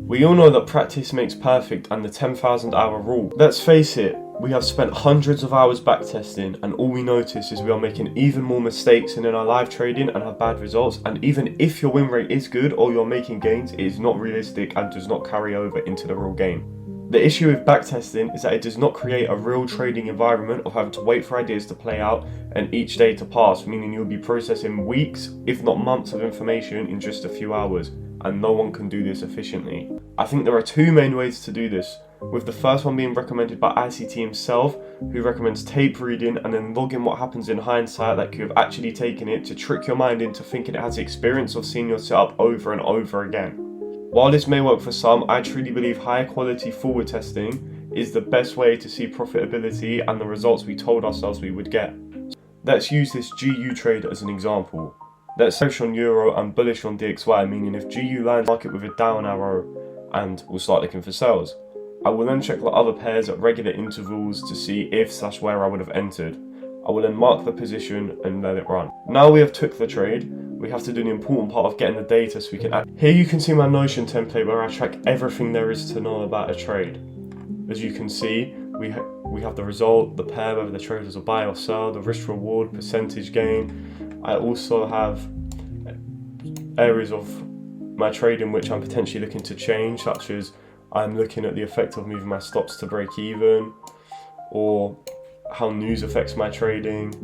We all know that practice makes perfect and the 10,000 hour rule. Let's face it, we have spent hundreds of hours backtesting and all we notice is we are making even more mistakes than in our live trading and have bad results, and even if your win rate is good or you're making gains, it is not realistic and does not carry over into the real game. The issue with backtesting is that it does not create a real trading environment of having to wait for ideas to play out and each day to pass, meaning you'll be processing weeks, if not months of information in just a few hours, and no one can do this efficiently. I think there are two main ways to do this, with the first one being recommended by ICT himself, who recommends tape reading and then logging what happens in hindsight, like you have actually taken it, to trick your mind into thinking it has the experience of seeing your setup over and over again. While this may work for some, I truly believe high quality forward testing is the best way to see profitability and the results we told ourselves we would get. Let's use this GU trade as an example. Let's say on Euro and bullish on DXY, meaning if GU lines market with a down arrow and we'll start looking for sales. I will then check the other pairs at regular intervals to see if/where I would have entered. I will then mark the position and let it run. Now we have took the trade, we have to do the important part of getting the data so we can add. Here you can see my Notion template where I track everything there is to know about a trade. As you can see, we have the result, the pair, whether the trade was a buy or sell, the risk reward, percentage gain. I also have areas of my trading which I'm potentially looking to change, such as I'm looking at the effect of moving my stops to break even, or how news affects my trading,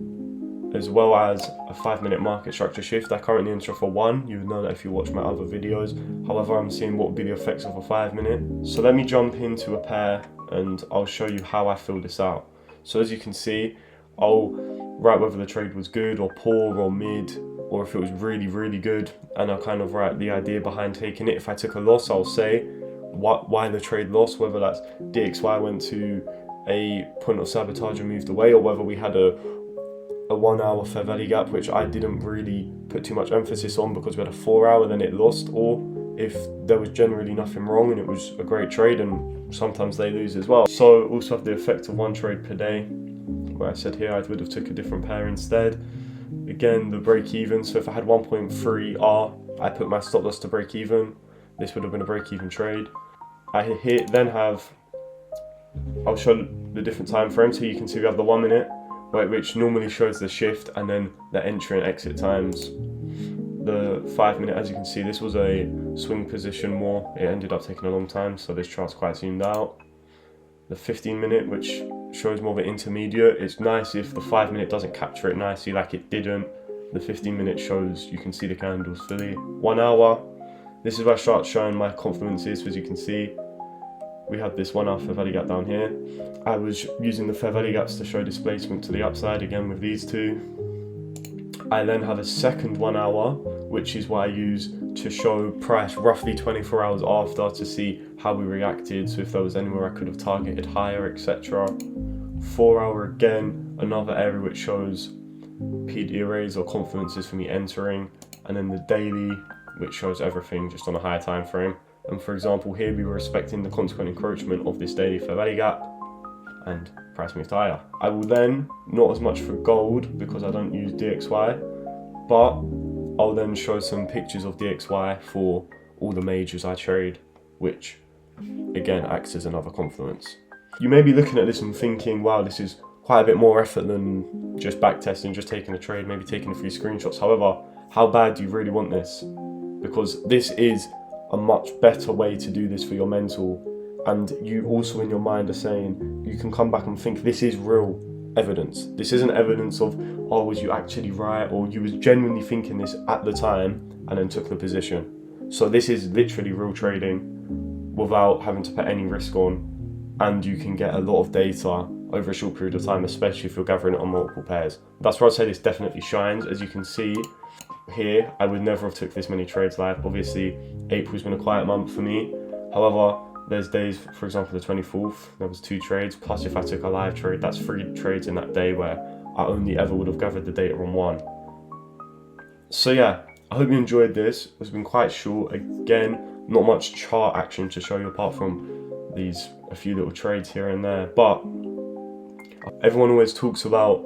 as well as a 5-minute market structure shift. I currently enter for 1, you would know that if you watch my other videos. However, I'm seeing what would be the effects of a 5-minute. So let me jump into a pair and I'll show you how I fill this out. So as you can see, I'll write whether the trade was good or poor or mid, or if it was really good, and I'll kind of write the idea behind taking it. If I took a loss, I'll say why the trade lost, whether that's DXY went to a point of sabotage and moved away, or whether we had a 1 hour fair value gap which I didn't really put too much emphasis on because we had a 4 hour then it lost, or if there was generally nothing wrong and it was a great trade, and sometimes they lose as well. So also have the effect of 1 trade per day, where I said here I would have took a different pair instead. Again, the break even, so if I had 1.3 R, I put my stop loss to break even. This would have been a break even trade. I'll show the different time frames. Here you can see we have the 1 minute, which normally shows the shift, and then the entry and exit times. The 5 minute, as you can see, this was a swing position more. It ended up taking a long time, so this chart's quite zoomed out. The 15 minute, which shows more of an intermediate. It's nice if the 5 minute doesn't capture it nicely like it didn't. The 15 minute shows, you can see the candles fully. 1 hour, this is where I start showing my confluences. So as you can see, we had this 1 hour fair value gap down here. I was using the fair value gaps to show displacement to the upside, again with these two. I then have a second 1 hour, which is what I use to show price roughly 24 hours after to see how we reacted, so if there was anywhere I could have targeted higher, etc. 4 hour, again, another area which shows PD arrays or confluences for me entering, and then the daily, which shows everything just on a higher time frame. And for example, here we were expecting the consequent encroachment of this daily fair value gap, and price moved higher. I will then, not as much for gold because I don't use DXY, but I'll then show some pictures of DXY for all the majors I trade, which again acts as another confluence. You may be looking at this and thinking, wow, this is quite a bit more effort than just backtesting, just taking a trade, maybe taking a few screenshots. However, how bad do you really want this? Because this is a much better way to do this for your mental, and you also in your mind are saying, you can come back and think this is real evidence. This isn't evidence of, oh, was you actually right, or you was genuinely thinking this at the time and then took the position. So this is literally real trading without having to put any risk on, and you can get a lot of data over a short period of time, especially if you're gathering it on multiple pairs. That's where I'd say this definitely shines. As you can see here, I would never have took this many trades live. Obviously, April's been a quiet month for me. However, there's days, for example, the 24th, there was 2 trades, plus if I took a live trade, that's 3 trades in that day where I only ever would have gathered the data on 1. So yeah, I hope you enjoyed this. It's been quite short. Again, not much chart action to show you apart from these, a few little trades here and there. But everyone always talks about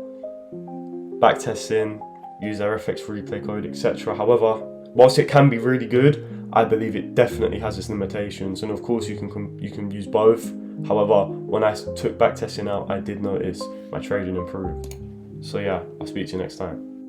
backtesting, use their FX replay code, etc. However, whilst it can be really good, I believe it definitely has its limitations. And of course you can use both. However, when I took backtesting out, I did notice my trading improved. So yeah, I'll speak to you next time.